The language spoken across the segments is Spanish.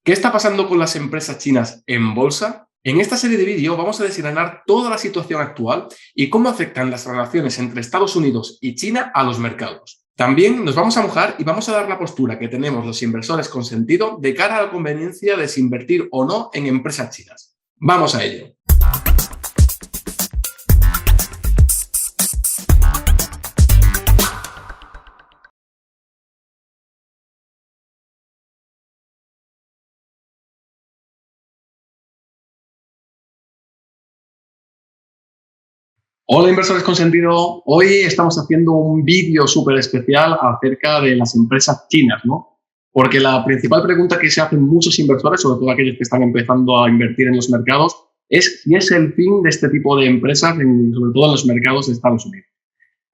¿Qué está pasando con las empresas chinas en bolsa? En esta serie de vídeos vamos a desgranar toda la situación actual y cómo afectan las relaciones entre Estados Unidos y China a los mercados. También nos vamos a mojar y vamos a dar la postura que tenemos los inversores con sentido de cara a la conveniencia de si invertir o no en empresas chinas. Vamos a ello. Hola inversores con sentido, hoy estamos haciendo un vídeo súper especial acerca de las empresas chinas, ¿no? Porque la principal pregunta que se hacen muchos inversores, sobre todo aquellos que están empezando a invertir en los mercados, es si es el fin de este tipo de empresas, sobre todo en los mercados de Estados Unidos.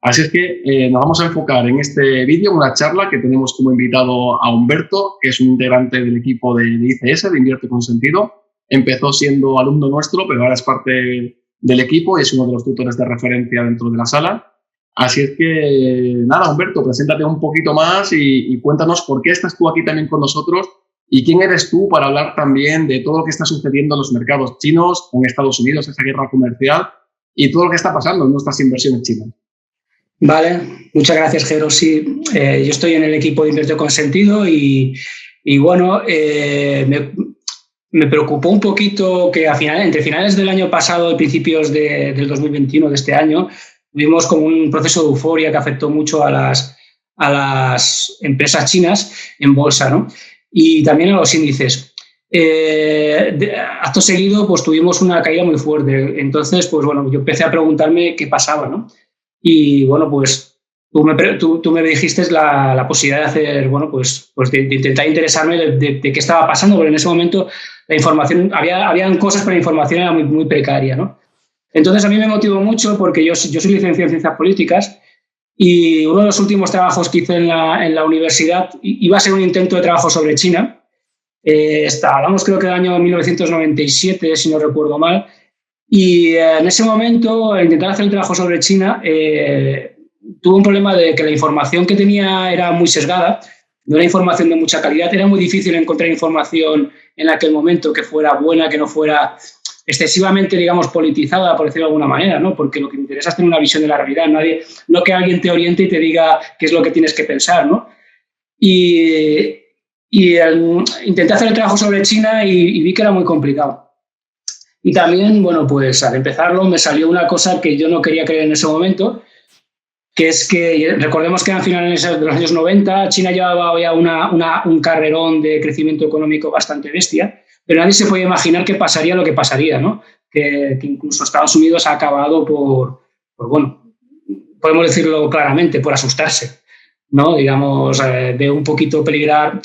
Así es que nos vamos a enfocar en este vídeo, una charla que tenemos como invitado a Humberto, que es un integrante del equipo de ICS, de Invierte con Sentido. Empezó siendo alumno nuestro, pero ahora es parte del equipo y es uno de los tutores de referencia dentro de la sala. Así es que, nada, Humberto, preséntate un poquito más y cuéntanos por qué estás tú aquí también con nosotros y quién eres tú para hablar también de todo lo que está sucediendo en los mercados chinos, en Estados Unidos, esa guerra comercial y todo lo que está pasando en nuestras inversiones chinas. Vale, muchas gracias, Jero. Sí, yo estoy en el equipo de Invierte con Sentido y bueno, me preocupó un poquito que entre finales del año pasado y principios del 2021, de este año, tuvimos como un proceso de euforia que afectó mucho a las empresas chinas en bolsa, ¿no? Y también a los índices. Acto seguido, pues tuvimos una caída muy fuerte. Entonces, pues bueno, yo empecé a preguntarme qué pasaba, ¿no? Y bueno, pues tú me dijiste la posibilidad de hacer, bueno, pues de intentar interesarme de qué estaba pasando, porque en ese momento la información, habían cosas, pero la información era muy, muy precaria, ¿no? Entonces a mí me motivó mucho porque yo soy licenciado en Ciencias Políticas y uno de los últimos trabajos que hice en la universidad iba a ser un intento de trabajo sobre China. Hablamos creo que del año 1997, si no recuerdo mal. Y en ese momento, al intentar hacer un trabajo sobre China, tuve un problema de que la información que tenía era muy sesgada, no era información de mucha calidad, era muy difícil encontrar información en aquel momento que fuera buena, que no fuera excesivamente, digamos, politizada, por decirlo de alguna manera, ¿no? Porque lo que me interesa es tener una visión de la realidad, no que alguien te oriente y te diga qué es lo que tienes que pensar, ¿no? Y intenté hacer el trabajo sobre China y vi que era muy complicado. Y también, bueno, pues al empezarlo me salió una cosa que yo no quería creer en ese momento, que es que, recordemos que a finales de los años 90 China llevaba ya un carrerón de crecimiento económico bastante bestia, pero nadie se podía imaginar que pasaría lo que pasaría, ¿no? Que incluso Estados Unidos ha acabado por, bueno, podemos decirlo claramente, por asustarse, ¿no? Digamos, de un poquito peligrar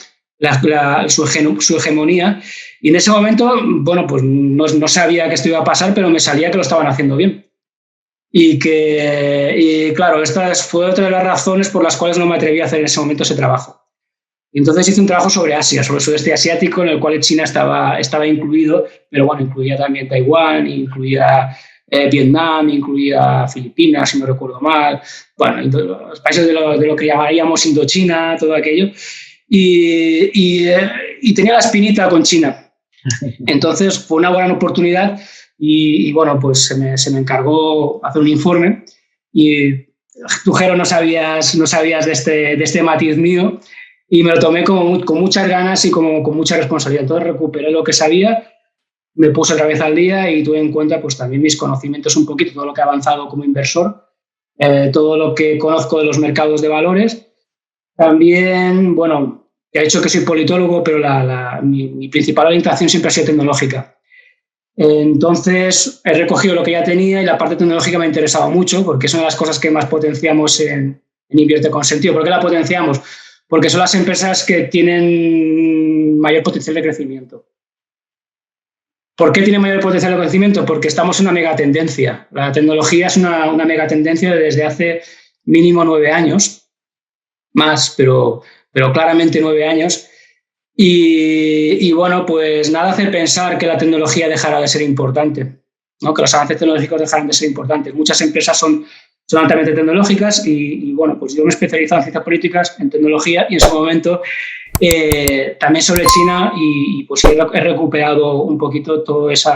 su hegemonía. Y en ese momento, bueno, pues no sabía que esto iba a pasar, pero me salía que lo estaban haciendo bien. Y claro, esta fue otra de las razones por las cuales no me atreví a hacer en ese momento ese trabajo. Y entonces hice un trabajo sobre Asia, sobre el sudeste asiático, en el cual China estaba incluido, pero bueno, incluía también Taiwán, incluía Vietnam, incluía Filipinas, si no recuerdo mal, bueno, los países de lo que llamaríamos Indochina, todo aquello. Y tenía la espinita con China. Entonces fue una buena oportunidad y bueno, pues se me encargó hacer un informe y tú, Jero, no sabías de este matiz mío y me lo tomé con muchas ganas y con mucha responsabilidad. Entonces recuperé lo que sabía, me puse otra vez al día y tuve en cuenta pues también mis conocimientos un poquito, todo lo que he avanzado como inversor, todo lo que conozco de los mercados de valores. También, bueno, he dicho que soy politólogo, pero mi principal orientación siempre ha sido tecnológica. Entonces, he recogido lo que ya tenía y la parte tecnológica me ha interesado mucho porque es una de las cosas que más potenciamos en Invierte con Sentido. ¿Por qué la potenciamos? Porque son las empresas que tienen mayor potencial de crecimiento. ¿Por qué tiene mayor potencial de crecimiento? Porque estamos en una megatendencia. La tecnología es una megatendencia desde hace mínimo 9 años, más, pero claramente 9 años. Y bueno, pues nada hace pensar que la tecnología dejará de ser importante, ¿no? Que los avances tecnológicos dejarán de ser importantes. Muchas empresas son altamente tecnológicas y bueno, pues yo me he especializado en ciencias políticas, en tecnología y en su momento también sobre China y pues he recuperado un poquito todo ese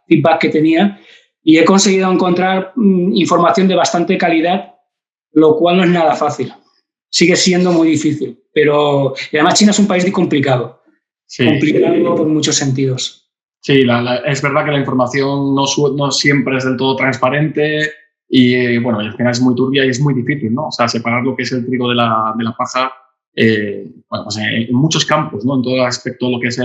feedback que tenía y he conseguido encontrar información de bastante calidad, lo cual no es nada fácil. Sigue siendo muy difícil, pero y además China es un país complicado, complicado por muchos sentidos. Sí, es verdad que la información no siempre es del todo transparente y bueno, al final es muy turbia y es muy difícil, ¿no? O sea, separar lo que es el trigo de la paja, bueno, pues en muchos campos, ¿no? En todo el aspecto de lo que es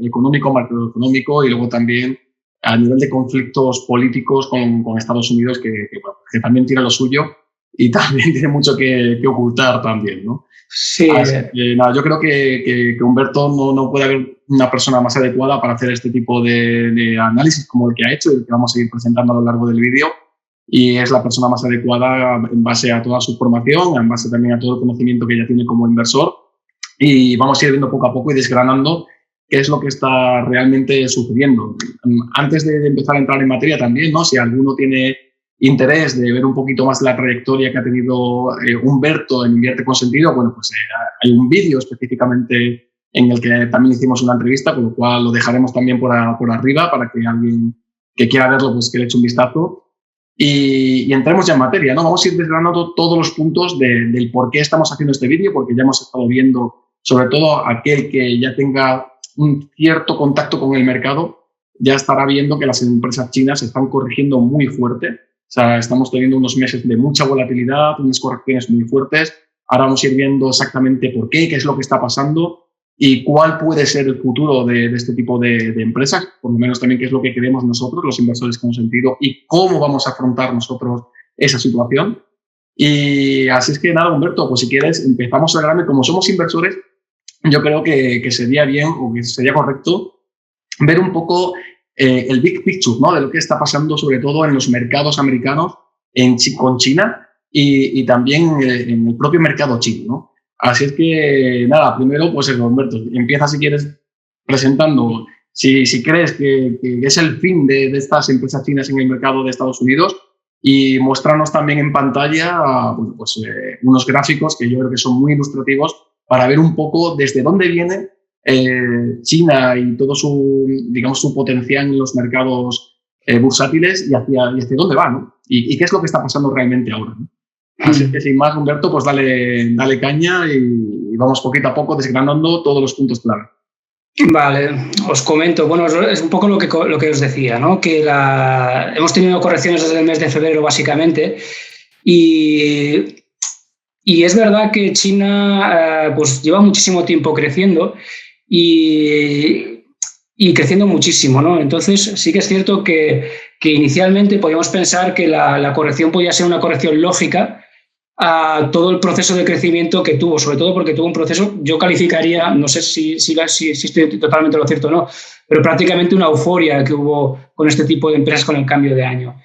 económico, macroeconómico y luego también a nivel de conflictos políticos con Estados Unidos, que también tiene lo suyo y también tiene mucho que ocultar también, ¿no? Sí. Así que, nada, yo creo que Humberto no puede haber una persona más adecuada para hacer este tipo de análisis como el que ha hecho y el que vamos a ir presentando a lo largo del vídeo. Y es la persona más adecuada en base a toda su formación, en base también a todo el conocimiento que ya tiene como inversor. Y vamos a ir viendo poco a poco y desgranando qué es lo que está realmente sucediendo. Antes de empezar a entrar en materia también, ¿no? Si alguno tiene interés de ver un poquito más la trayectoria que ha tenido Humberto en Invierte con Sentido, bueno, pues hay un vídeo específicamente en el que también hicimos una entrevista, con lo cual lo dejaremos también por arriba para que alguien que quiera verlo pues que le eche un vistazo. Y entremos ya en materia, ¿no? Vamos a ir desgranando todos los puntos del por qué estamos haciendo este vídeo, porque ya hemos estado viendo, sobre todo aquel que ya tenga un cierto contacto con el mercado, ya estará viendo que las empresas chinas se están corrigiendo muy fuerte. O sea, estamos teniendo unos meses de mucha volatilidad, unas correcciones muy fuertes. Ahora vamos a ir viendo exactamente por qué es lo que está pasando y cuál puede ser el futuro de este tipo de empresas, por lo menos también qué es lo que queremos nosotros, los inversores con sentido, y cómo vamos a afrontar nosotros esa situación. Y así es que nada, Humberto, pues si quieres empezamos a grande. Como somos inversores, yo creo que sería bien o que sería correcto ver un poco el big picture, ¿no? De lo que está pasando sobre todo en los mercados americanos con China y también en el propio mercado chino, ¿no? Así es que, nada, primero, pues Humberto, empieza si quieres presentando si crees que es el fin de estas empresas chinas en el mercado de Estados Unidos y mostrarnos también en pantalla bueno, pues, unos gráficos que yo creo que son muy ilustrativos para ver un poco desde dónde viene China y todo su potencial en los mercados bursátiles y hacia dónde va, ¿no? Y qué es lo que está pasando realmente ahora, ¿no? Así que sin más, Humberto, pues dale caña y vamos poquito a poco desgranando todos los puntos clave. Vale, os comento. Bueno, es un poco lo que os decía, ¿no? Que hemos tenido correcciones desde el mes de febrero, básicamente, y es verdad que China pues lleva muchísimo tiempo creciendo y creciendo muchísimo, ¿no? Entonces sí que es cierto que inicialmente podíamos pensar que la corrección podía ser una corrección lógica a todo el proceso de crecimiento que tuvo, sobre todo porque tuvo un proceso, yo calificaría, no sé si estoy totalmente lo cierto o no, pero prácticamente una euforia que hubo con este tipo de empresas con el cambio de año.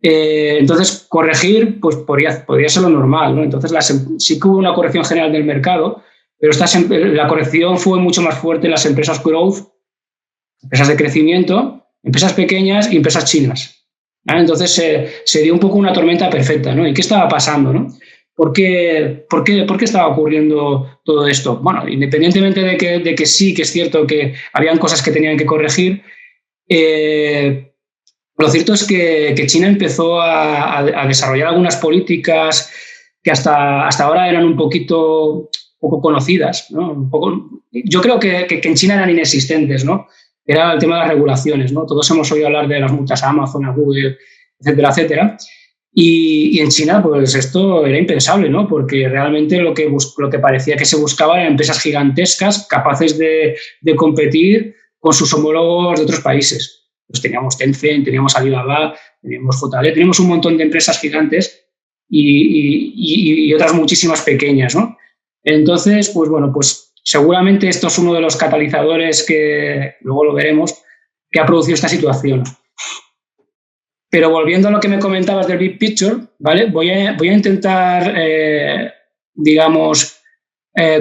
Entonces, corregir pues podría ser lo normal, ¿no? Entonces, sí que hubo una corrección general del mercado, pero la corrección fue mucho más fuerte en las empresas growth, empresas de crecimiento, empresas pequeñas y empresas chinas. ¿Vale? Entonces se dio un poco una tormenta perfecta, ¿no? ¿Y qué estaba pasando, no? ¿Por qué estaba ocurriendo todo esto? Bueno, independientemente de que sí, que es cierto que habían cosas que tenían que corregir, lo cierto es que China empezó a desarrollar algunas políticas que hasta ahora eran un poco conocidas, ¿no? Yo creo que en China eran inexistentes, ¿no? Era el tema de las regulaciones, ¿no? Todos hemos oído hablar de las multas a Amazon, a Google, etcétera, etcétera. Y en China, pues esto era impensable, ¿no? Porque realmente lo que parecía que se buscaba eran empresas gigantescas capaces de competir con sus homólogos de otros países. Pues teníamos Tencent, teníamos Alibaba, teníamos JL, teníamos un montón de empresas gigantes y otras muchísimas pequeñas, ¿no? Entonces, pues bueno, pues seguramente esto es uno de los catalizadores que, luego lo veremos, que ha producido esta situación. Pero volviendo a lo que me comentabas del Big Picture, ¿vale? Voy a intentar,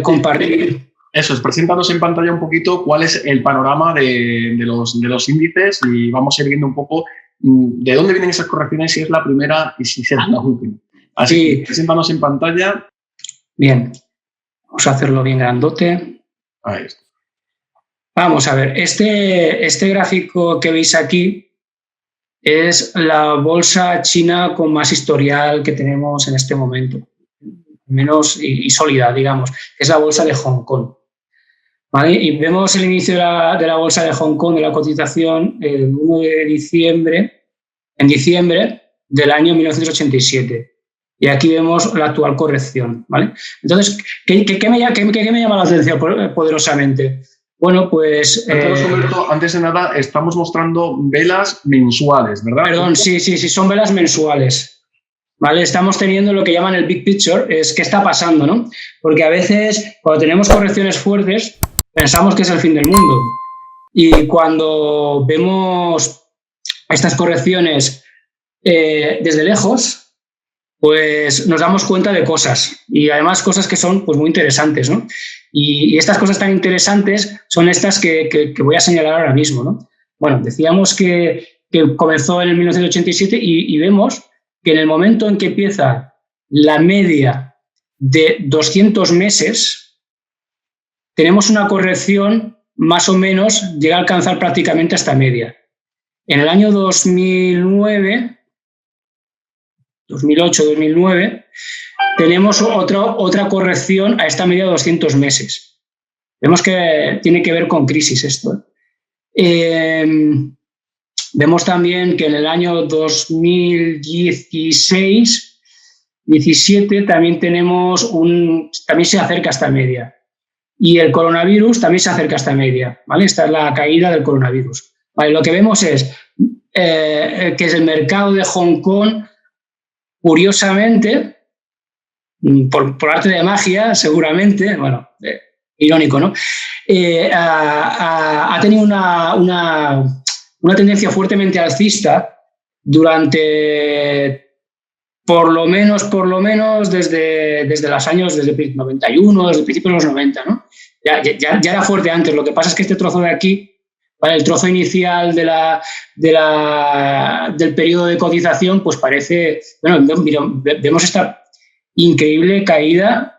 compartir. Eso es, preséntanos en pantalla un poquito cuál es el panorama de los índices y vamos a ir viendo un poco de dónde vienen esas correcciones, si es la primera y si será la última. Así que preséntanos en pantalla. Bien. Vamos a hacerlo bien grandote. Ahí está. Vamos a ver, este gráfico que veis aquí es la bolsa china con más historial que tenemos en este momento, menos y sólida, digamos, que es la bolsa de Hong Kong. ¿Vale? Y vemos el inicio de la bolsa de Hong Kong, de la cotización, el 1 de diciembre, en diciembre del año 1987. Y aquí vemos la actual corrección. ¿Vale? Entonces, ¿qué me llama la atención poderosamente? Bueno, pues... Humberto, antes de nada, estamos mostrando velas mensuales, ¿verdad? Perdón, sí, son velas mensuales. ¿Vale? Estamos teniendo lo que llaman el big picture, es qué está pasando, ¿no? Porque a veces, cuando tenemos correcciones fuertes, pensamos que es el fin del mundo. Y cuando vemos estas correcciones desde lejos, pues nos damos cuenta de cosas. Y además cosas que son pues, muy interesantes, ¿no? Y estas cosas tan interesantes son estas que voy a señalar ahora mismo, ¿no? Bueno, decíamos que comenzó en el 1987 y vemos que en el momento en que empieza la media de 200 meses, tenemos una corrección más o menos, llega a alcanzar prácticamente esta media. En el año 2008-2009, tenemos otra corrección a esta media de 200 meses. Vemos que tiene que ver con crisis esto. Vemos también que en el año 2016-17 también también se acerca a esta media. Y el coronavirus también se acerca a esta media, ¿vale? Esta es la caída del coronavirus. Vale, lo que vemos es que es el mercado de Hong Kong, curiosamente, por arte de magia, seguramente, bueno, irónico, ¿no? Ha tenido una tendencia fuertemente alcista durante por lo menos desde los años, desde el 91, desde el principio de los 90, ¿no? Ya era fuerte antes. Lo que pasa es que este trozo de aquí, ¿vale? El trozo inicial del periodo de cotización, pues parece, bueno, vemos esta increíble caída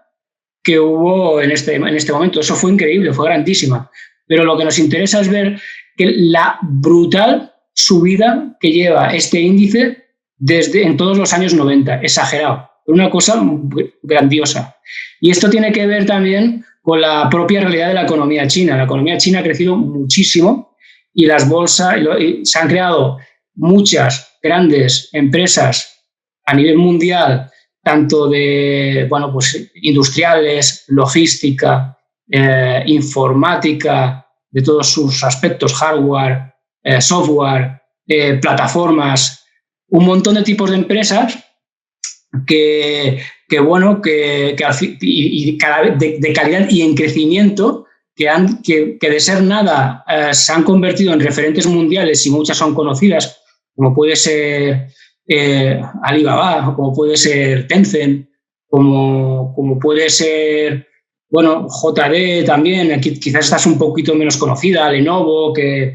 que hubo en este momento. Eso fue increíble, fue grandísima. Pero lo que nos interesa es ver que la brutal subida que lleva este índice en todos los años 90, exagerado, una cosa grandiosa. Y esto tiene que ver también con la propia realidad de la economía china. La economía china ha crecido muchísimo y las bolsas, se han creado muchas grandes empresas a nivel mundial, tanto de pues, industriales, logística, informática, de todos sus aspectos, hardware, software, plataformas, un montón de tipos de empresas que cada vez de calidad y en crecimiento, que de ser nada se han convertido en referentes mundiales y muchas son conocidas, como puede ser Alibaba, como puede ser Tencent, como puede ser JD también. Aquí quizás esta es un poquito menos conocida, Lenovo, que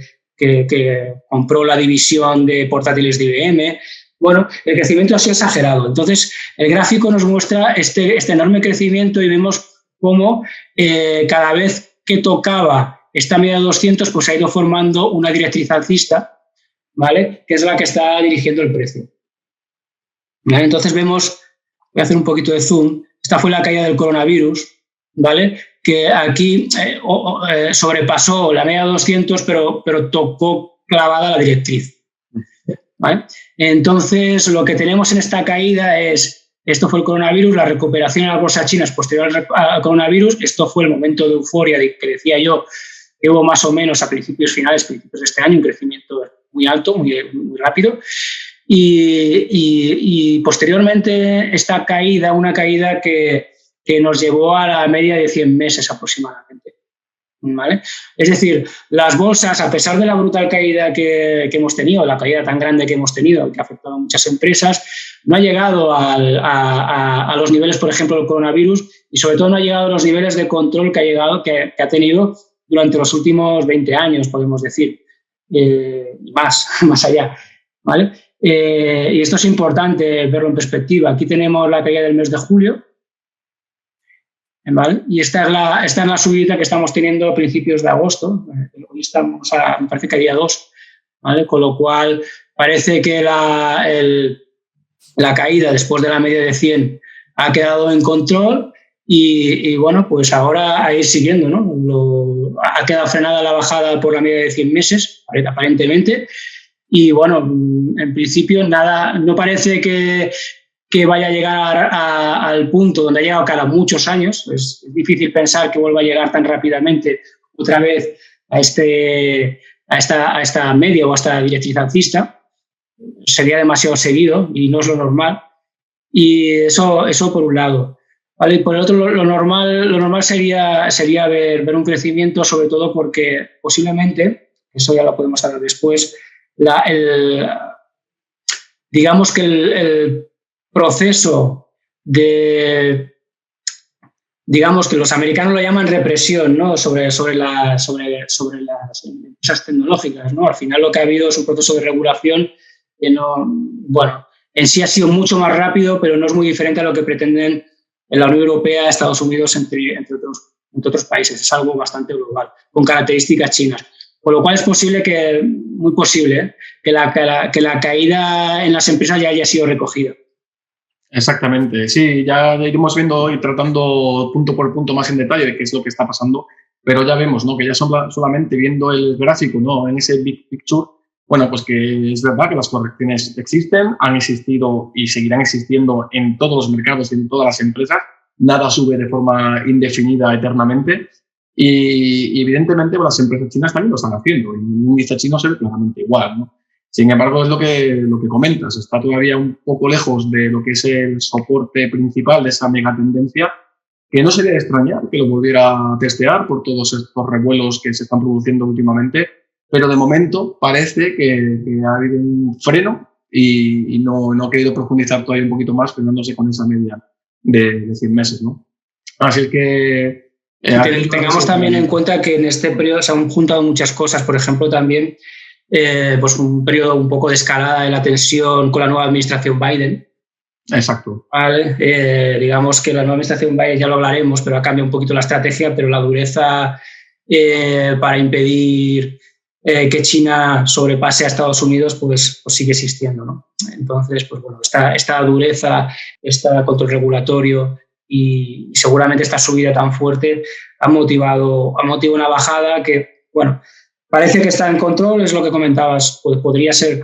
compró la división de portátiles de IBM. Bueno, el crecimiento ha sido exagerado. Entonces, el gráfico nos muestra este enorme crecimiento y vemos cómo cada vez que tocaba esta media de 200, pues ha ido formando una directriz alcista, ¿vale? Que es la que está dirigiendo el precio. ¿Vale? Entonces vemos, voy a hacer un poquito de zoom, esta fue la caída del coronavirus, ¿vale? Que aquí sobrepasó la media de 200, pero tocó clavada la directriz, ¿vale? Entonces, lo que tenemos en esta caída esto fue el coronavirus, la recuperación en las bolsas chinas posterior al coronavirus. Esto fue el momento de euforia que decía yo, que hubo más o menos a principios de este año, un crecimiento muy alto, muy rápido. Y posteriormente esta caída, una caída que nos llevó a la media de 100 meses aproximadamente, ¿vale? Es decir, las bolsas, a pesar de la brutal caída que hemos tenido, la caída tan grande que hemos tenido, que ha afectado a muchas empresas, no ha llegado a los niveles, por ejemplo, del coronavirus, y sobre todo no ha llegado a los niveles de control que ha tenido durante los últimos 20 años, podemos decir, más allá, ¿vale? Y esto es importante verlo en perspectiva. Aquí tenemos la caída del mes de julio. ¿vale? Y esta es la subida que estamos teniendo a principios de agosto. Hoy estamos, me parece que a día 2, ¿vale? Con lo cual parece que la caída después de la media de 100 ha quedado en control y bueno, pues ahora a ir siguiendo, ¿no? Ha quedado frenada la bajada por la media de 100 meses, aparentemente, y bueno, en principio nada, no parece que vaya a llegar al punto donde ha llegado cada muchos años. Es difícil pensar que vuelva a llegar tan rápidamente otra vez a esta media o a esta directriz alcista. Sería demasiado seguido y no es lo normal. Y eso por un lado. ¿Vale? Y por el otro, lo normal sería ver un crecimiento, sobre todo porque posiblemente, eso ya lo podemos hablar después, digamos que el proceso de, digamos que los americanos lo llaman represión, ¿no? sobre las empresas tecnológicas, ¿no? Al final lo que ha habido es un proceso de regulación que en sí ha sido mucho más rápido, pero no es muy diferente a lo que pretenden en la Unión Europea, Estados Unidos, entre otros países. Es algo bastante global, con características chinas. Con lo cual es muy posible, que la caída en las empresas ya haya sido recogida. Exactamente, sí, ya iremos viendo y tratando punto por punto más en detalle de qué es lo que está pasando, pero ya vemos, ¿no? Que ya solamente viendo el gráfico, ¿no? En ese big picture, bueno, pues que es verdad que las correcciones existen, han existido y seguirán existiendo en todos los mercados y en todas las empresas, nada sube de forma indefinida eternamente y evidentemente pues, las empresas chinas también lo están haciendo y el índice chino se ve claramente igual, ¿no? Sin embargo, es lo que comentas, está todavía un poco lejos de lo que es el soporte principal de esa megatendencia, que no sería de extrañar que lo volviera a testear por todos estos revuelos que se están produciendo últimamente, pero de momento parece que ha habido un freno y no ha querido profundizar todavía un poquito más, frenándose con esa media de 100 meses, ¿no? Así es que... tengamos también en cuenta que en este periodo se han juntado muchas cosas, por ejemplo, también pues un periodo un poco de escalada de la tensión con la nueva administración Biden. Exacto. ¿Vale? Digamos que la nueva administración Biden, ya lo hablaremos, pero ha cambiado un poquito la estrategia, pero la dureza para impedir que China sobrepase a Estados Unidos pues sigue existiendo, ¿no? Entonces, pues bueno, esta dureza, este control regulatorio y seguramente esta subida tan fuerte ha motivado una bajada que, bueno, parece que está en control, es lo que comentabas. Pues podría ser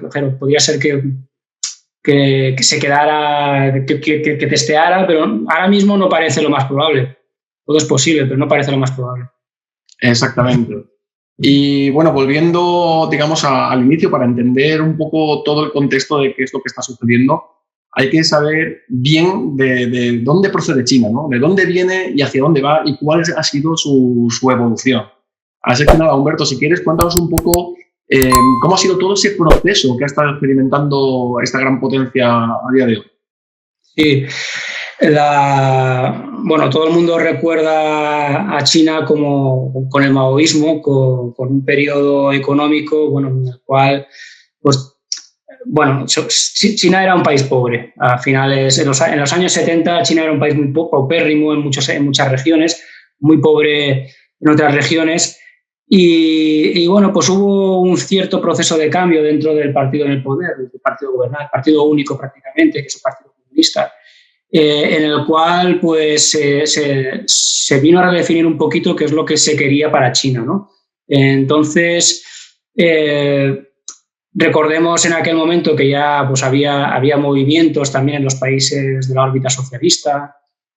que se quedara, que testeara, pero ahora mismo no parece lo más probable. Todo es posible, pero no parece lo más probable. Exactamente. Y bueno, volviendo, digamos, al inicio, para entender un poco todo el contexto de qué es lo que está sucediendo, hay que saber bien de dónde procede China, ¿no? De dónde viene y hacia dónde va y cuál ha sido su evolución. Así que nada, Humberto, si quieres, cuéntanos un poco cómo ha sido todo ese proceso que ha estado experimentando esta gran potencia a día de hoy. Sí, todo el mundo recuerda a China con el maoísmo, con un periodo económico, en el cual, China era un país pobre. A finales, en los años 70, China era un país muy paupérrimo en muchas regiones, muy pobre en otras regiones. Y pues hubo un cierto proceso de cambio dentro del partido en el poder, del partido gobernante, el partido único prácticamente, que es el Partido Comunista, en el cual pues se vino a redefinir un poquito qué es lo que se quería para China, ¿no? Entonces, recordemos en aquel momento que ya pues había movimientos también en los países de la órbita socialista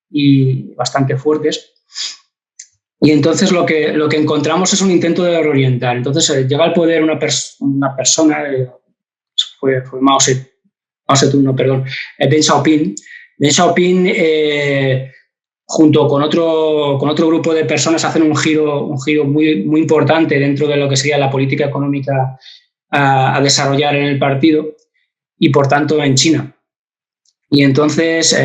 y bastante fuertes. Y entonces lo que encontramos es un intento de reorientar. Entonces llega al poder una persona, fue Mao Zedong, Deng Xiaoping. Deng Xiaoping, junto con otro grupo de personas, hacen un giro muy, muy importante dentro de lo que sería la política económica a desarrollar en el partido y, por tanto, en China. Y entonces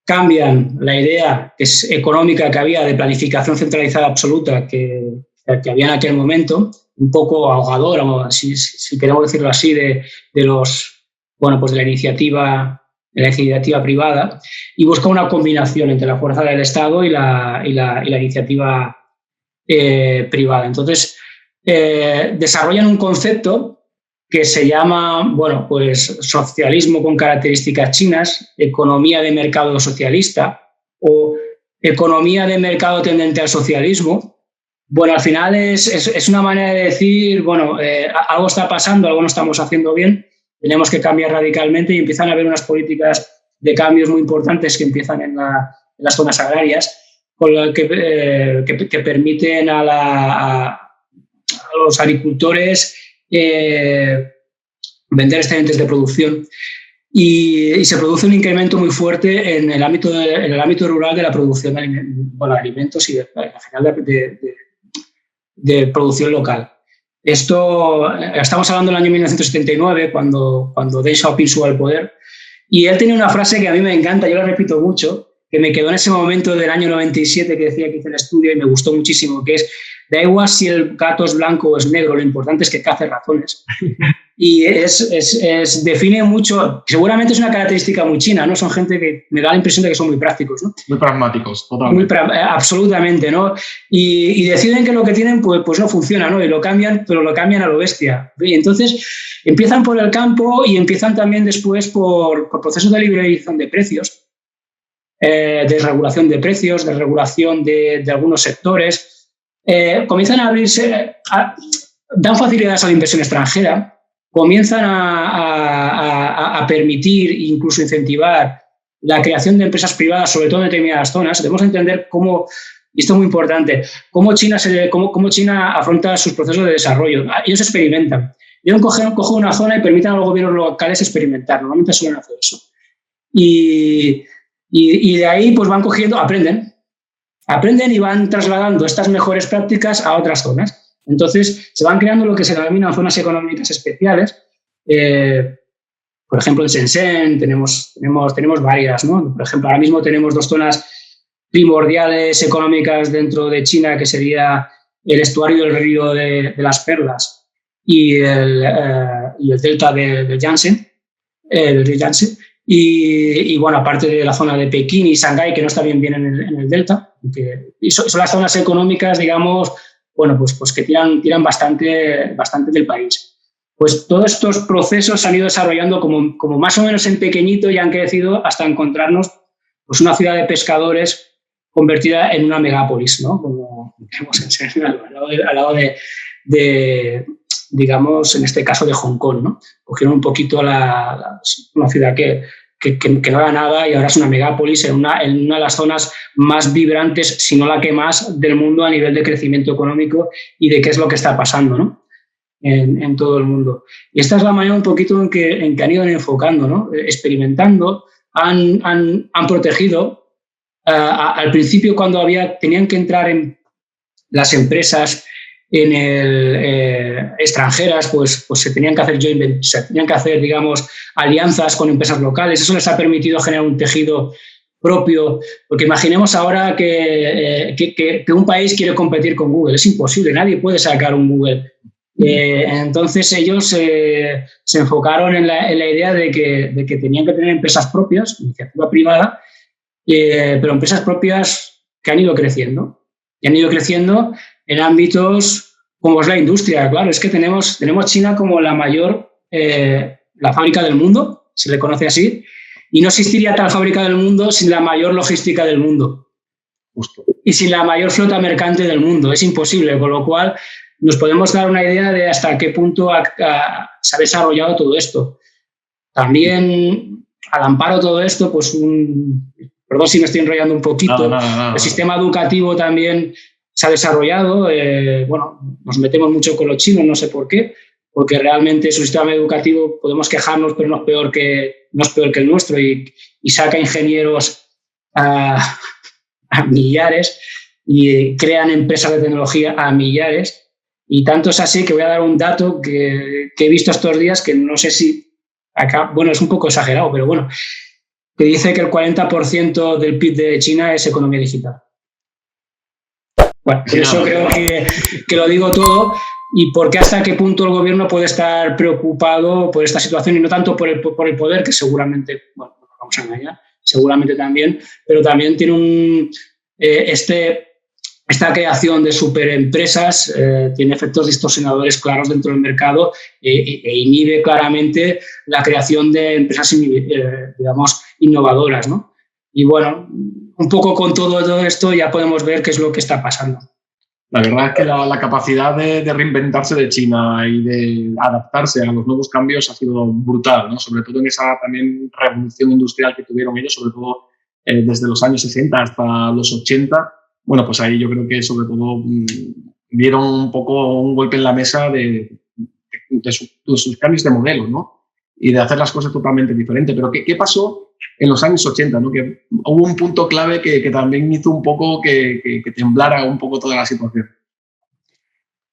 cambian la idea que es económica que había de planificación centralizada absoluta que había en aquel momento, un poco ahogadora, si queremos decirlo así, de la iniciativa la iniciativa privada, y busca una combinación entre la fuerza del Estado y la iniciativa privada. Entonces, desarrollan un concepto que se llama, bueno, pues socialismo con características chinas, economía de mercado socialista o economía de mercado tendente al socialismo. Bueno, al final es una manera de decir, bueno, algo está pasando, algo no estamos haciendo bien, tenemos que cambiar radicalmente, y empiezan a haber unas políticas de cambios muy importantes que empiezan en las zonas agrarias, con lo que permiten a los agricultores vender excedentes de producción, y se produce un incremento muy fuerte en el ámbito rural de la producción de alimentos y de producción local. Esto, estamos hablando del año 1979, cuando Deng Xiaoping sube al poder, y él tenía una frase que a mí me encanta, yo la repito mucho, que me quedó en ese momento del año 97 que decía que hice el estudio y me gustó muchísimo, que es: da igual si el gato es blanco o es negro, lo importante es que cace ratones. Y define mucho, seguramente es una característica muy china, ¿no? Son gente que me da la impresión de que son muy prácticos, ¿no? Muy pragmáticos, totalmente. Absolutamente, ¿no? Y deciden que lo que tienen pues no funciona, ¿no? Y lo cambian, pero lo cambian a lo bestia. Y entonces empiezan por el campo y empiezan también después por procesos de liberalización de precios, desregulación de precios, desregulación de algunos sectores. Comienzan a abrirse, dan facilidades a la inversión extranjera, comienzan a permitir e incluso incentivar la creación de empresas privadas, sobre todo en determinadas zonas. Debemos entender cómo, y esto es muy importante, cómo China afronta sus procesos de desarrollo. Ellos experimentan. Ellos cogen una zona y permiten a los gobiernos locales experimentar. Normalmente suelen hacer eso. Y de ahí pues van cogiendo, aprenden y van trasladando estas mejores prácticas a otras zonas. Entonces, se van creando lo que se denominan zonas económicas especiales. Por ejemplo, en Shenzhen tenemos varias, ¿no? Por ejemplo, ahora mismo tenemos 2 zonas primordiales económicas dentro de China, que sería el estuario del río de las Perlas y el delta del Yangtze, el río Yangtze. Y bueno, aparte de la zona de Pekín y Shanghái, que no está bien en el delta, y son las zonas económicas, digamos, bueno, pues que tiran bastante del país. Pues todos estos procesos se han ido desarrollando como más o menos en pequeñito, y han crecido hasta encontrarnos pues una ciudad de pescadores convertida en una megápolis, ¿no? Como tenemos en Senegal, al lado de, digamos, en este caso de Hong Kong, ¿no? Cogieron un poquito una ciudad que no era nada, y ahora es una megápolis en una de las zonas más vibrantes, si no la que más, del mundo a nivel de crecimiento económico y de qué es lo que está pasando, ¿no? En todo el mundo. Y esta es la manera un poquito en que han ido enfocando, ¿no? Experimentando, han protegido. Al principio, cuando tenían que entrar en las empresas extranjeras, pues se tenían que hacer digamos, alianzas con empresas locales. Eso les ha permitido generar un tejido propio, porque imaginemos ahora que un país quiere competir con Google. Es imposible, nadie puede sacar un Google. Entonces ellos se enfocaron en la idea de que tenían que tener empresas propias, iniciativa privada, pero empresas propias que han ido creciendo. Y han ido creciendo en ámbitos como es la industria. Claro, es que tenemos China como la fábrica del mundo, se le conoce así, y no existiría tal fábrica del mundo sin la mayor logística del mundo. Justo. Y sin la mayor flota mercante del mundo. Es imposible, con lo cual nos podemos dar una idea de hasta qué punto se ha desarrollado todo esto. También, al amparo de todo esto, pues perdón si me estoy enrollando un poquito, el sistema educativo también se ha desarrollado. Bueno, nos metemos mucho con los chinos, no sé por qué, porque realmente su sistema educativo podemos quejarnos, pero no es peor que el nuestro, y saca ingenieros a millares y crean empresas de tecnología a millares. Y tanto es así que voy a dar un dato que he visto estos días, que no sé si acá, bueno, es un poco exagerado, pero bueno, que dice que el 40% del PIB de China es economía digital. Bueno, por eso creo que lo digo todo, y porque hasta qué punto el gobierno puede estar preocupado por esta situación, y no tanto por el poder, que seguramente, bueno, vamos a engañar, seguramente también, pero también tiene esta creación de superempresas tiene efectos distorsionadores claros dentro del mercado e inhibe claramente la creación de empresas, digamos, innovadoras, ¿no? Y bueno, un poco con todo esto ya podemos ver qué es lo que está pasando. La verdad es que la capacidad de reinventarse de China y de adaptarse a los nuevos cambios ha sido brutal, ¿no? Sobre todo en esa también revolución industrial que tuvieron ellos, sobre todo desde los años 60 hasta los 80. Bueno, pues ahí yo creo que sobre todo dieron un poco un golpe en la mesa de sus cambios de modelo, ¿no? Y de hacer las cosas totalmente diferentes. Pero ¿qué pasó en los años 80? ¿No? Que hubo un punto clave que también hizo un poco que temblara un poco toda la situación.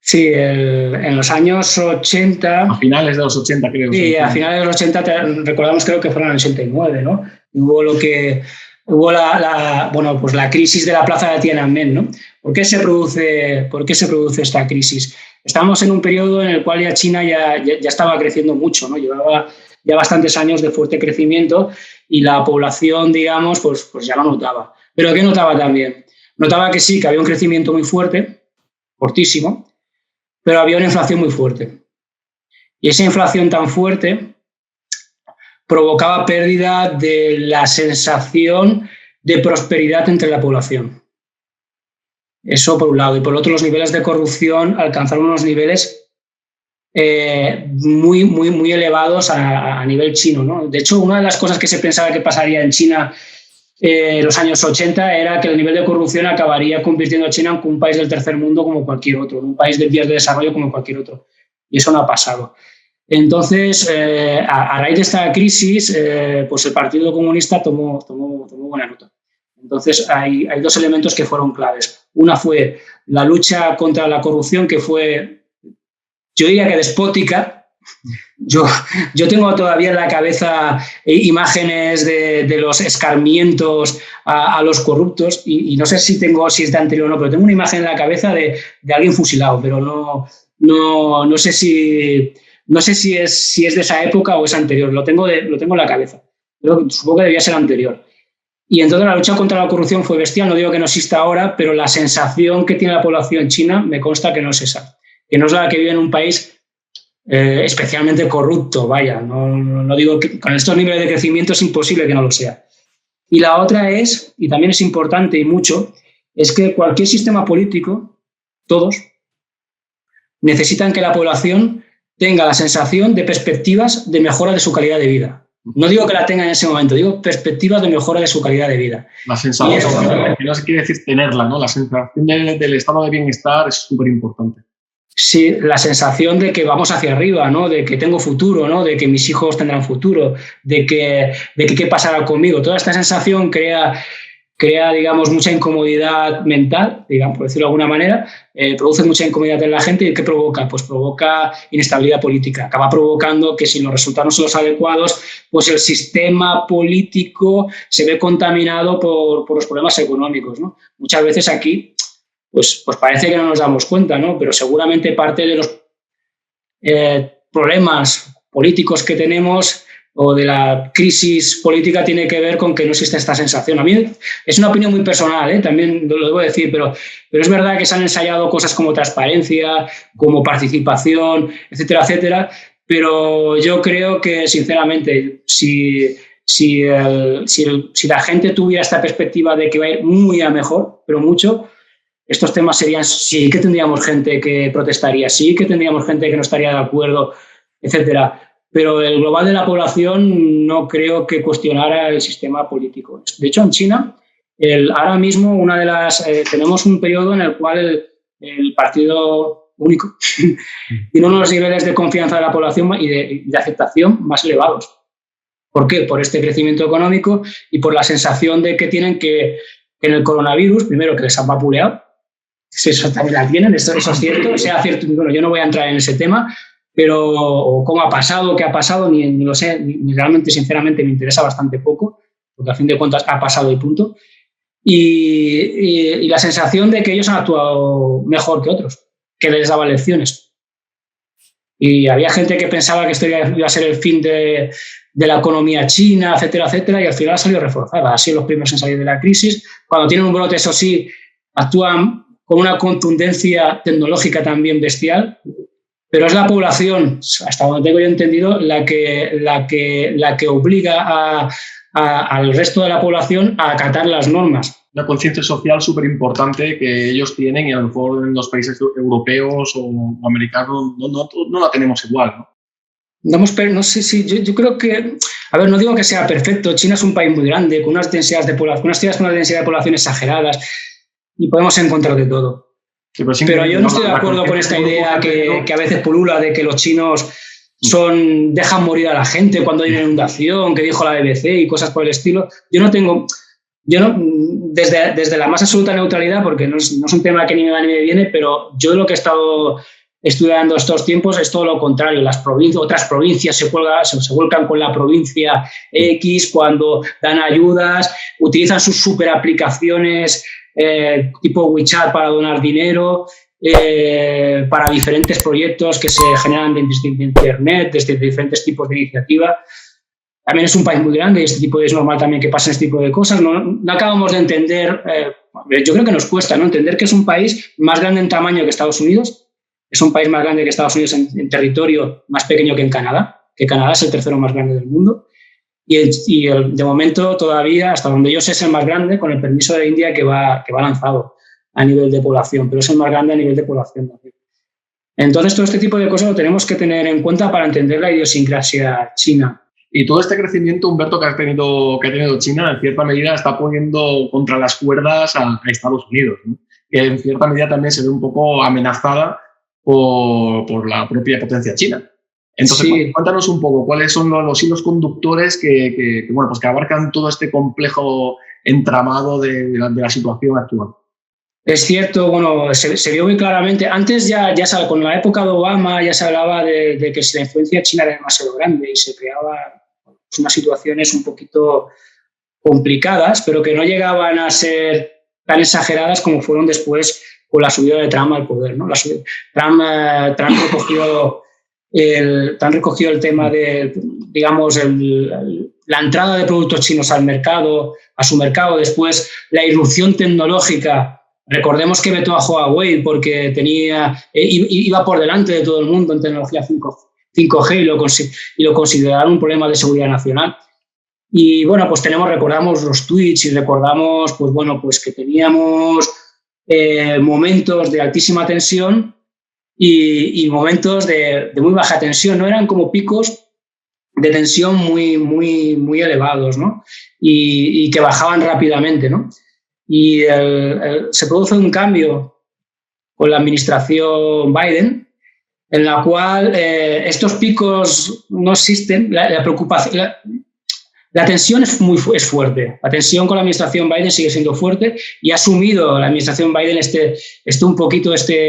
Sí, en los años 80... A finales de los 80, creo. Sí, a finales de los 80, recordamos, creo que fueron en el 89, ¿no? Hubo la crisis de la plaza de Tiananmen, ¿no? ¿Por qué se produce esta crisis? Estamos en un periodo en el cual ya China ya estaba creciendo mucho, ¿no? Llevaba ya bastantes años de fuerte crecimiento y la población, digamos, pues ya lo notaba. ¿Pero qué notaba también? Notaba que sí, que había un crecimiento muy fuerte, fortísimo, pero había una inflación muy fuerte. Y esa inflación tan fuerte provocaba pérdida de la sensación de prosperidad entre la población. Eso por un lado. Y por otro, los niveles de corrupción alcanzaron unos niveles muy, muy, muy elevados a nivel chino, ¿no? De hecho, una de las cosas que se pensaba que pasaría en China en los años 80 era que el nivel de corrupción acabaría convirtiendo a China en un país del tercer mundo como cualquier otro, un país de vías de desarrollo como cualquier otro. Y eso no ha pasado. Entonces, a raíz de esta crisis, pues el Partido Comunista tomó buena nota. Entonces, hay dos elementos que fueron claves. Una fue la lucha contra la corrupción, que fue, yo diría que despótica. Yo tengo todavía en la cabeza imágenes de los escarmientos a los corruptos y no sé si es de anterior o no, pero tengo una imagen en la cabeza de alguien fusilado, pero no sé si es de esa época o es anterior. Lo tengo en la cabeza. Pero supongo que debía ser anterior. Y entonces la lucha contra la corrupción fue bestial. No digo que no exista ahora, pero la sensación que tiene la población china me consta que no es esa. Que no es la que vive en un país especialmente corrupto. Vaya, no digo que con estos niveles de crecimiento es imposible que no lo sea. Y la otra es, y también es importante y mucho, es que cualquier sistema político, todos, necesitan que la población tenga la sensación de perspectivas de mejora de su calidad de vida. No digo que la tenga en ese momento, digo perspectivas de mejora de su calidad de vida. La sensación, que no se quiere decir tenerla, ¿no? La sensación del estado de bienestar es súper importante. Sí, la sensación de que vamos hacia arriba, ¿no? De que tengo futuro, ¿no? De que mis hijos tendrán futuro, de que qué pasará conmigo. Toda esta sensación crea, digamos, mucha incomodidad mental, digamos, por decirlo de alguna manera, produce mucha incomodidad en la gente. ¿Y qué provoca? Pues provoca inestabilidad política. Acaba provocando que si los resultados no son los adecuados, pues el sistema político se ve contaminado por los problemas económicos, ¿no? Muchas veces aquí, pues parece que no nos damos cuenta, ¿no? Pero seguramente parte de los problemas políticos que tenemos o de la crisis política tiene que ver con que no existe esta sensación. A mí es una opinión muy personal, también lo debo decir, pero es verdad que se han ensayado cosas como transparencia, como participación, etcétera, etcétera, pero yo creo que, sinceramente, si la gente tuviera esta perspectiva de que va a ir muy a mejor, pero mucho, estos temas sí que tendríamos gente que protestaría, sí que tendríamos gente que no estaría de acuerdo, etcétera. Pero el global de la población no creo que cuestionara el sistema político. De hecho, en China, ahora mismo tenemos un periodo en el cual el partido único tiene unos niveles de confianza de la población y de aceptación más elevados. ¿Por qué? Por este crecimiento económico y por la sensación de que tienen que en el coronavirus, primero que les han vapuleado, eso también la tienen, eso es cierto, sea cierto, bueno, yo no voy a entrar en ese tema, pero cómo ha pasado, qué ha pasado, ni lo sé, ni realmente, sinceramente, me interesa bastante poco, porque a fin de cuentas ha pasado y punto. Y la sensación de que ellos han actuado mejor que otros, que les daba lecciones. Y había gente que pensaba que esto iba a ser el fin de de la economía china, etcétera, etcétera, y al final ha salido reforzada. Han sido los primeros en salir de la crisis. Cuando tienen un brote, eso sí, actúan con una contundencia tecnológica también bestial, pero es la población, hasta donde tengo yo entendido, la que obliga al resto de la población a acatar las normas. Una conciencia social súper importante que ellos tienen y a lo mejor en los países europeos o americanos no la tenemos igual, ¿no? No sé si yo creo que, a ver, no digo que sea perfecto. China es un país muy grande, con unas densidades de población, unas ciudades con una densidad de población exageradas, y podemos encontrar de todo. Sí, pero yo no estoy de acuerdo con esta idea que a veces pulula de que los chinos dejan morir a la gente cuando hay una inundación, que dijo la BBC y cosas por el estilo. Desde la más absoluta neutralidad, porque no es un tema que ni me va ni me viene, pero yo lo que he estado estudiando estos tiempos es todo lo contrario. Otras provincias se vuelcan con la provincia X cuando dan ayudas, utilizan sus super aplicaciones tipo WeChat para donar dinero, para diferentes proyectos que se generan desde Internet, desde diferentes tipos de iniciativa. También es un país muy grande y es normal también que pasen este tipo de cosas. No acabamos de entender, yo creo que nos cuesta, ¿no?, entender que es un país más grande en tamaño que Estados Unidos. Es un país más grande que Estados Unidos en territorio, más pequeño que en Canadá, que Canadá es el tercero más grande del mundo. Y de momento todavía, hasta donde yo sé, es el más grande, con el permiso de India, que va lanzado a nivel de población, pero es el más grande a nivel de población también. Entonces, todo este tipo de cosas lo tenemos que tener en cuenta para entender la idiosincrasia china. Y todo este crecimiento, Humberto, que ha tenido China, en cierta medida está poniendo contra las cuerdas a Estados Unidos, ¿no?, que en cierta medida también se ve un poco amenazada por la propia potencia china. Entonces, sí, cuéntanos un poco cuáles son los hilos conductores que abarcan todo este complejo entramado de la situación actual. Es cierto, bueno, se vio muy claramente. Antes ya con la época de Obama ya se hablaba de que la influencia china era demasiado grande y se creaban unas situaciones un poquito complicadas, pero que no llegaban a ser tan exageradas como fueron después con la subida de Trump al poder, ¿no? Trump recogió el tema de, digamos, la entrada de productos chinos a su mercado, después la irrupción tecnológica. Recordemos que vetó a Huawei porque iba por delante de todo el mundo en tecnología 5G y lo consideraron un problema de seguridad nacional. Y bueno, pues recordamos los tweets y recordamos, pues que teníamos momentos de altísima tensión y momentos de muy baja tensión, ¿no? Eran como picos de tensión muy, muy, muy elevados, ¿no? Y que bajaban rápidamente, ¿no? Y se produce un cambio con la administración Biden, en la cual estos picos no existen. La preocupación, la tensión es fuerte. La tensión con la administración Biden sigue siendo fuerte y ha asumido la administración Biden un poquito esta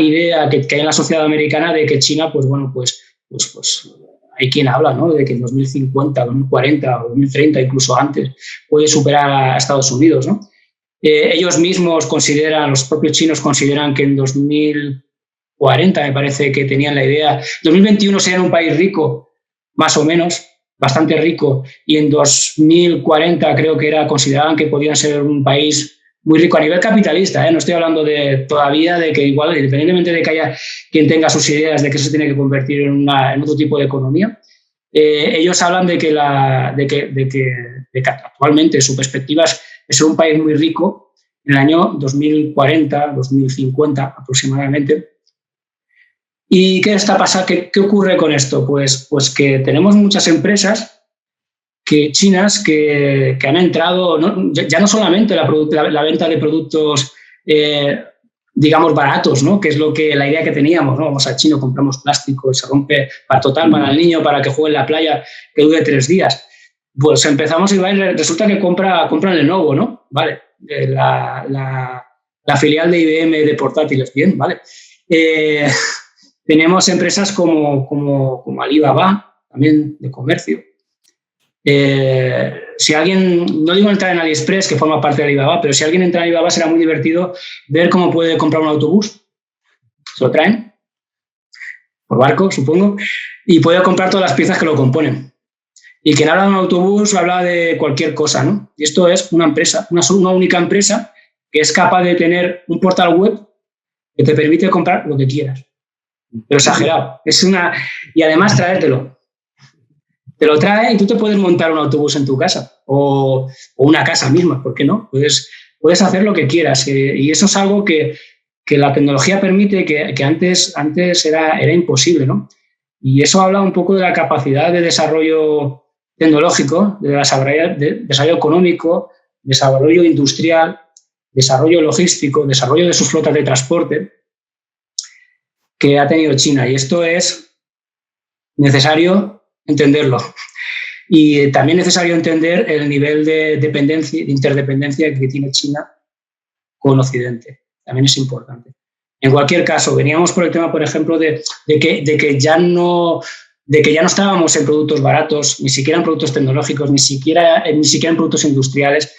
idea que hay en la sociedad americana de que China, pues hay quien habla, ¿no?, de que en 2050, 2040 o 2030, incluso antes, puede superar a Estados Unidos, ¿no? Ellos mismos los propios chinos consideran que en 2040, me parece que tenían la idea, 2021 serían un país rico, más o menos, bastante rico, y en 2040 creo que consideraban que podían ser un país muy rico a nivel capitalista, ¿eh? No estoy hablando todavía de que igual, independientemente de que haya quien tenga sus ideas de que eso se tiene que convertir en otro tipo de economía, ellos hablan de que actualmente su perspectiva es ser un país muy rico en el año 2040, 2050 aproximadamente. ¿Y qué está pasando? ¿Qué ocurre con esto? Pues que tenemos muchas empresas chinas que han entrado, ya no solamente la venta de productos, digamos, baratos, ¿no?, que es la idea que teníamos, ¿no? Vamos al chino, compramos plástico y se rompe para el niño, para que juegue en la playa, que dure 3 días. Pues empezamos y resulta que compran Lenovo, ¿no? Vale, la filial de IBM de portátiles, bien, vale. Tenemos empresas como Alibaba, también de comercio. Si alguien, no digo entrar en AliExpress, que forma parte de Alibaba, pero si alguien entra en Alibaba será muy divertido ver cómo puede comprar un autobús. Se lo traen. por barco, supongo, y puede comprar todas las piezas que lo componen. Y quien habla de un autobús habla de cualquier cosa, ¿no? Y esto es una empresa, una única empresa que es capaz de tener un portal web que te permite comprar lo que quieras. Pero exagerado. Y además traértelo. Te lo trae y tú te puedes montar un autobús en tu casa o una casa misma, ¿por qué no? Puedes hacer lo que quieras. Y eso es algo que la tecnología permite que antes era imposible, ¿no? Y eso habla un poco de la capacidad de desarrollo tecnológico, de desarrollo económico, desarrollo industrial, desarrollo logístico, desarrollo de sus flotas de transporte que ha tenido China. Y esto es necesario entenderlo. Y también es necesario entender el nivel de interdependencia que tiene China con Occidente. También es importante. En cualquier caso, veníamos por el tema, por ejemplo, de que ya no estábamos en productos baratos, ni siquiera en productos tecnológicos, ni siquiera en productos industriales.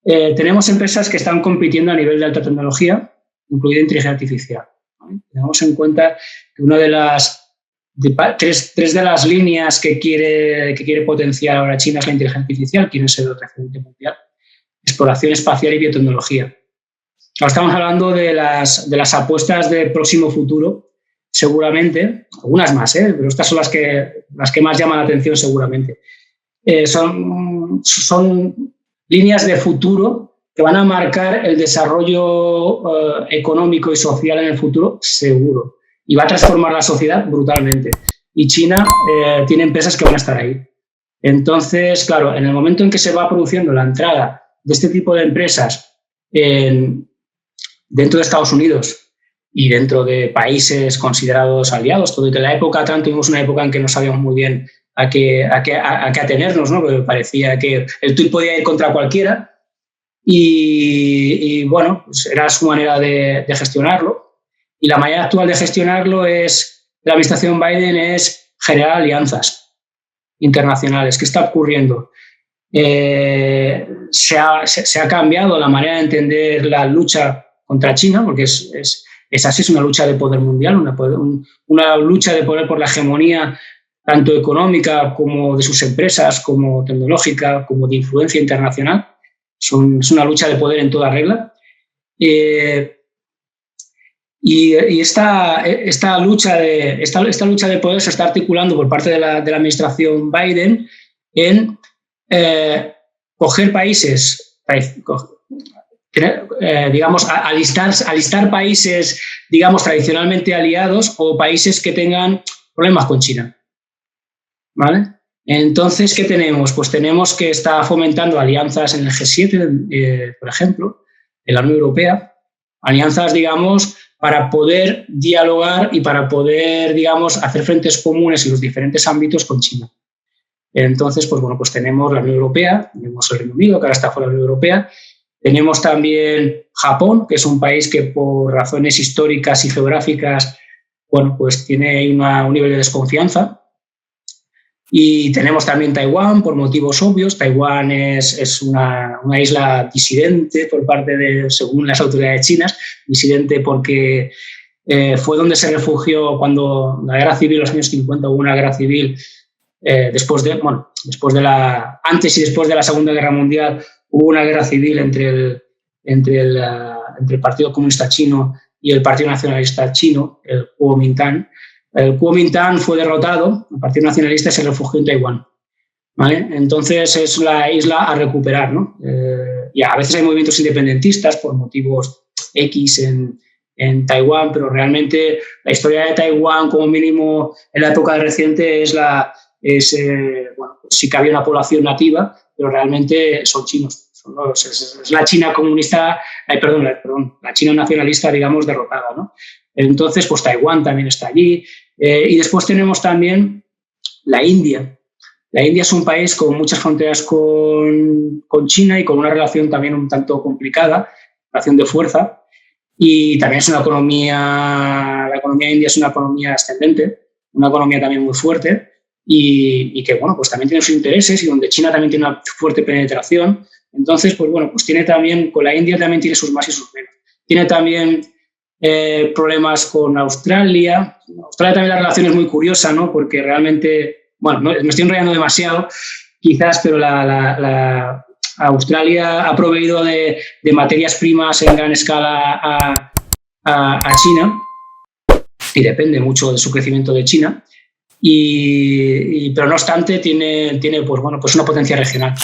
Tenemos empresas que están compitiendo a nivel de alta tecnología, incluida inteligencia artificial. ¿Vale? Tenemos en cuenta que una de las tres de las líneas que quiere potenciar ahora China es la inteligencia artificial, quiere ser el referente mundial, exploración espacial y biotecnología. Ahora estamos hablando de las apuestas del próximo futuro, seguramente, algunas más, pero estas son las que más llaman la atención seguramente. Son líneas de futuro que van a marcar el desarrollo económico y social en el futuro, seguro. Y va a transformar la sociedad brutalmente. Y China tiene empresas que van a estar ahí. Entonces, claro, en el momento en que se va produciendo la entrada de este tipo de empresas dentro de Estados Unidos y dentro de países considerados aliados, porque en la época, tuvimos una época en que no sabíamos muy bien a qué atenernos, ¿no? Porque parecía que el tuit podía ir contra cualquiera y bueno, pues era su manera de gestionarlo. Y la manera actual de gestionarlo la administración Biden es generar alianzas internacionales. ¿Qué está ocurriendo? Se ha cambiado la manera de entender la lucha contra China, porque es así, es una lucha de poder mundial, una lucha de poder por la hegemonía tanto económica como de sus empresas, como tecnológica, como de influencia internacional. Es una lucha de poder en toda regla. Y esta lucha de poder se está articulando por parte de la administración Biden en coger países, digamos, alistar países, digamos, tradicionalmente aliados o países que tengan problemas con China. ¿Vale? Entonces, ¿qué tenemos? Pues tenemos que está fomentando alianzas en el G7, por ejemplo, en la Unión Europea, alianzas, digamos, para poder dialogar y para poder, digamos, hacer frentes comunes en los diferentes ámbitos con China. Entonces, pues bueno, pues tenemos la Unión Europea, tenemos el Reino Unido, que ahora está fuera de la Unión Europea, tenemos también Japón, que es un país que por razones históricas y geográficas, bueno, pues tiene un nivel de desconfianza. Y tenemos también Taiwán, por motivos obvios. Taiwán es una isla disidente según las autoridades chinas, disidente porque fue donde se refugió cuando la guerra civil, en los años 50, hubo una guerra civil antes y después de la Segunda Guerra Mundial, hubo una guerra civil entre el Partido Comunista Chino y el Partido Nacionalista Chino, el Kuomintang. El Kuomintang fue derrotado, el Partido Nacionalista se refugió en Taiwán. ¿Vale? Entonces es la isla a recuperar, ¿no? Y a veces hay movimientos independentistas por motivos X en Taiwán, pero realmente la historia de Taiwán, como mínimo en la época reciente, sí que había una población nativa, pero realmente son chinos. Es la China comunista, la China nacionalista, digamos, derrotada, ¿no? Entonces, pues Taiwán también está allí. Y después tenemos también la India. La India es un país con muchas fronteras con China y con una relación también un tanto complicada, relación de fuerza. Y también es la economía india es una economía ascendente, una economía también muy fuerte y que, bueno, pues también tiene sus intereses y donde China también tiene una fuerte penetración. Entonces, pues bueno, pues tiene también, con la India también tiene sus más y sus menos. Tiene también problemas con Australia. Australia también la relación es muy curiosa, ¿no? Porque realmente, bueno, no, me estoy enrollando demasiado, quizás, pero Australia ha proveído de materias primas en gran escala a China y depende mucho de su crecimiento de China. Pero no obstante tiene pues, bueno, pues una potencia regional.